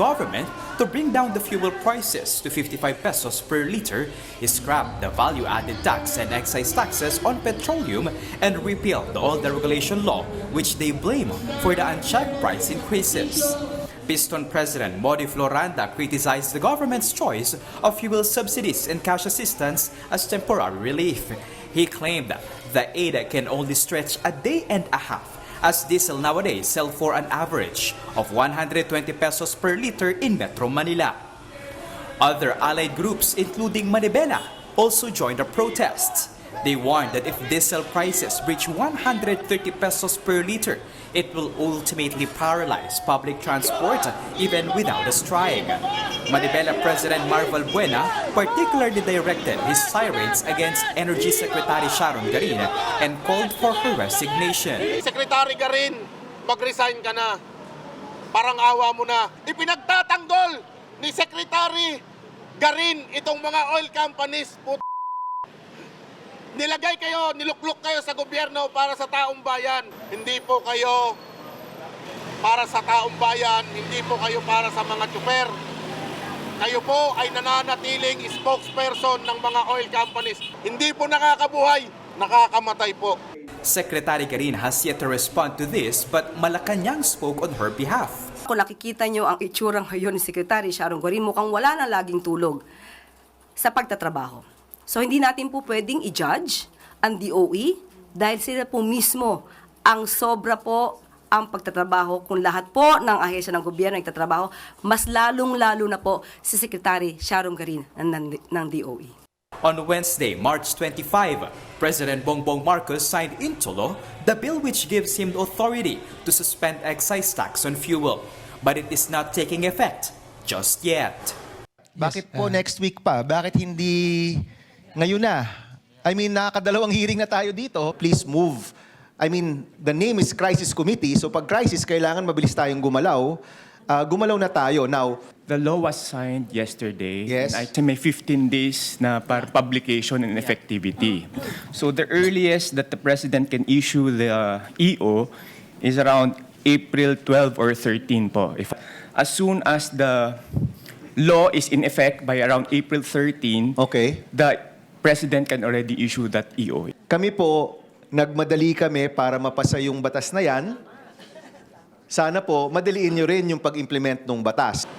Government to bring down the fuel prices to 55 pesos per liter, scrap the value-added tax and excise taxes on petroleum, and repeal the oil deregulation law, which they blame for the unchecked price increases. Piston President Modi Floranda criticized the government's choice of fuel subsidies and cash assistance as temporary relief. He claimed that the aid can only stretch a day and a half, as diesel nowadays sell for an average of 120 pesos per liter in Metro Manila. Other allied groups, including Manibela, also joined the protests. They warned that if diesel prices reach 130 pesos per liter, it will ultimately paralyze public transport even without a strike. Manibela President Marvel Buena particularly directed his tirades against Energy Secretary Sharon Garin and called for her resignation. Secretary Garin, mag-resign ka na. Parang awa mo na. Ipinagtatanggol ni Secretary Garin itong mga oil companies. Nilagay kayo, niluklok kayo sa gobyerno para sa taong bayan. Hindi po kayo para sa taong bayan, hindi po kayo para sa mga tsuper. Kayo po ay nananatiling spokesperson ng mga oil companies. Hindi po nakakabuhay, nakakamatay po. Secretary Garin has yet to respond to this, but Malacanang spoke on her behalf. Kung nakikita nyo ang itsurang ngayon ni Secretary Sharon Garin, mukhang wala na laging tulog sa pagtatrabaho. So hindi natin po pwedeng i-judge ang DOE dahil sila po mismo ang sobra po ang pagtatrabaho. Kung lahat po ng ahensya ng gobyerno ay nagtatrabaho, mas lalong-lalo na po si Secretary Sharon Garin ng DOE. On Wednesday, March 25, President Bongbong Marcos signed into law the bill which gives him the authority to suspend excise tax on fuel. But it is not taking effect just yet. Bakit po next week pa? Bakit hindi ngayon na? I mean, nakakadalawang hearing na tayo dito. Please move. I mean, the name is Crisis Committee. So pag crisis, kailangan mabilis tayong gumalaw. Gumalaw na tayo. Now, the law was signed yesterday. Yes. And I think may 15 days na para publication and effectivity. So the earliest that the President can issue the EO is around April 12 or 13 po. As soon as the law is in effect by around April 13, okay. the President can already issue that EO. Kami po, nagmadali kami para mapasa yung batas na yan. Sana po, madaliin nyo rin yung pag-implement ng batas.